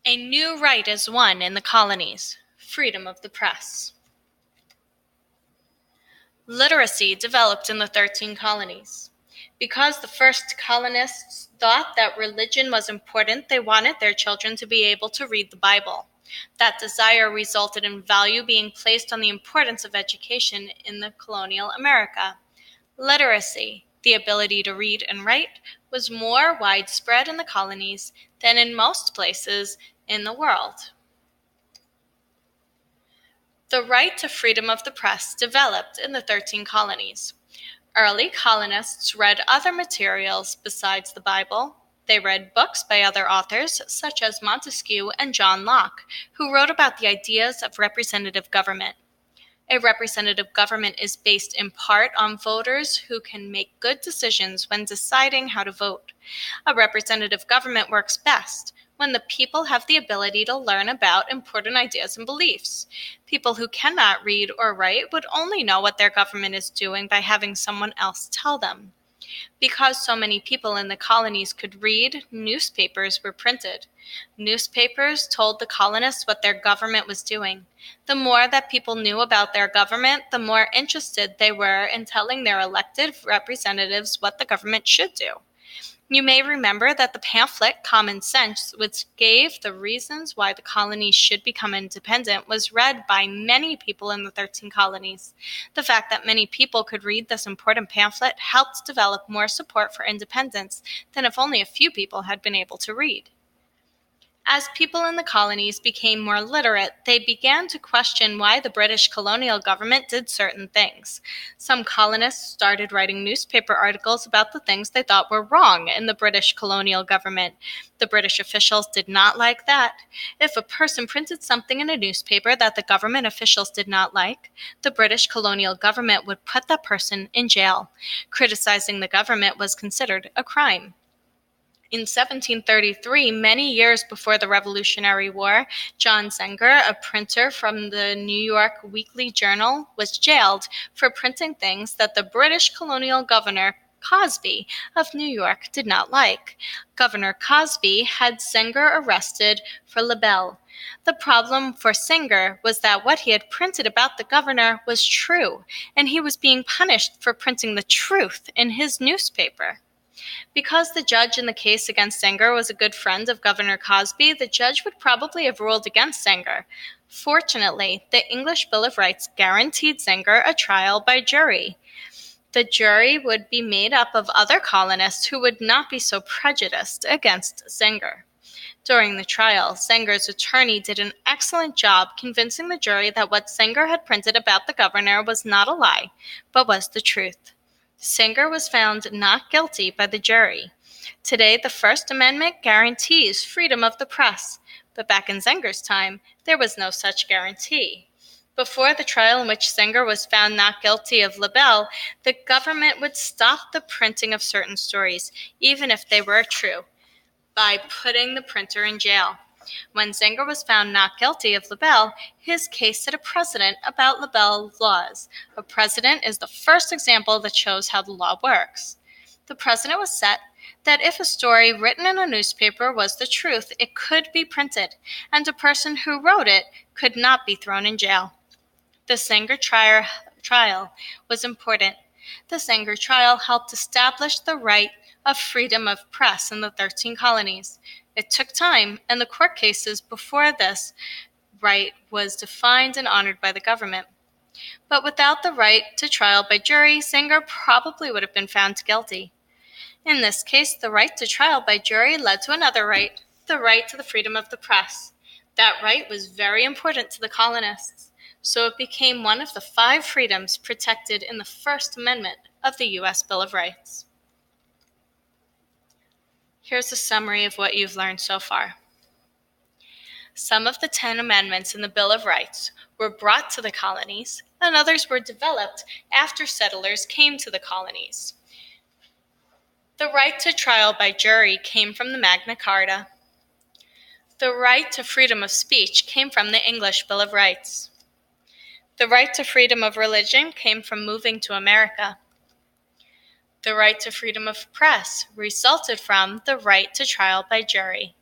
A new right is won in the colonies: freedom of the press. Literacy developed in the 13 colonies. Because the first colonists thought that religion was important, they wanted their children to be able to read the Bible. That desire resulted in value being placed on the importance of education in the colonial America. Literacy, the ability to read and write, was more widespread in the colonies than in most places in the world. The right to freedom of the press developed in the 13 colonies. Early colonists read other materials besides the Bible. They read books by other authors, such as Montesquieu and John Locke, who wrote about the ideas of representative government. A representative government is based in part on voters who can make good decisions when deciding how to vote. A representative government works best when the people have the ability to learn about important ideas and beliefs. People who cannot read or write would only know what their government is doing by having someone else tell them. Because so many people in the colonies could read, newspapers were printed. Newspapers told the colonists what their government was doing. The more that people knew about their government, the more interested they were in telling their elected representatives what the government should do. You may remember that the pamphlet Common Sense, which gave the reasons why the colonies should become independent, was read by many people in the 13 colonies. The fact that many people could read this important pamphlet helped develop more support for independence than if only a few people had been able to read. As people in the colonies became more literate, they began to question why the British colonial government did certain things. Some colonists started writing newspaper articles about the things they thought were wrong in the British colonial government. The British officials did not like that. If a person printed something in a newspaper that the government officials did not like, the British colonial government would put that person in jail. Criticizing the government was considered a crime. In 1733, many years before the Revolutionary War, John Zenger, a printer from the New York Weekly Journal, was jailed for printing things that the British colonial governor, Cosby, of New York, did not like. Governor Cosby had Zenger arrested for libel. The problem for Zenger was that what he had printed about the governor was true, and he was being punished for printing the truth in his newspaper. Because the judge in the case against Zenger was a good friend of Governor Cosby, the judge would probably have ruled against Zenger. Fortunately, the English Bill of Rights guaranteed Zenger a trial by jury. The jury would be made up of other colonists who would not be so prejudiced against Zenger. During the trial, Zenger's attorney did an excellent job convincing the jury that what Zenger had printed about the governor was not a lie, but was the truth. Zenger was found not guilty by the jury. Today, the First Amendment guarantees freedom of the press, but back in Zenger's time, there was no such guarantee. Before the trial in which Zenger was found not guilty of libel, the government would stop the printing of certain stories, even if they were true, by putting the printer in jail. When Zenger was found not guilty of libel, his case set a precedent about libel laws. A precedent is the first example that shows how the law works. The precedent was set that if a story written in a newspaper was the truth, it could be printed, and a person who wrote it could not be thrown in jail. The Zenger trial was important. The Zenger trial helped establish the right of freedom of press in the 13 colonies. It took time, and the court cases before this right was defined and honored by the government. But without the right to trial by jury, Zenger probably would have been found guilty. In this case, the right to trial by jury led to another right, the right to the freedom of the press. That right was very important to the colonists, so it became one of the 5 freedoms protected in the First Amendment of the U.S. Bill of Rights. Here's a summary of what you've learned so far. Some of the 10 amendments in the Bill of Rights were brought to the colonies, and others were developed after settlers came to the colonies. The right to trial by jury came from the Magna Carta. The right to freedom of speech came from the English Bill of Rights. The right to freedom of religion came from moving to America. The right to freedom of press resulted from the right to trial by jury.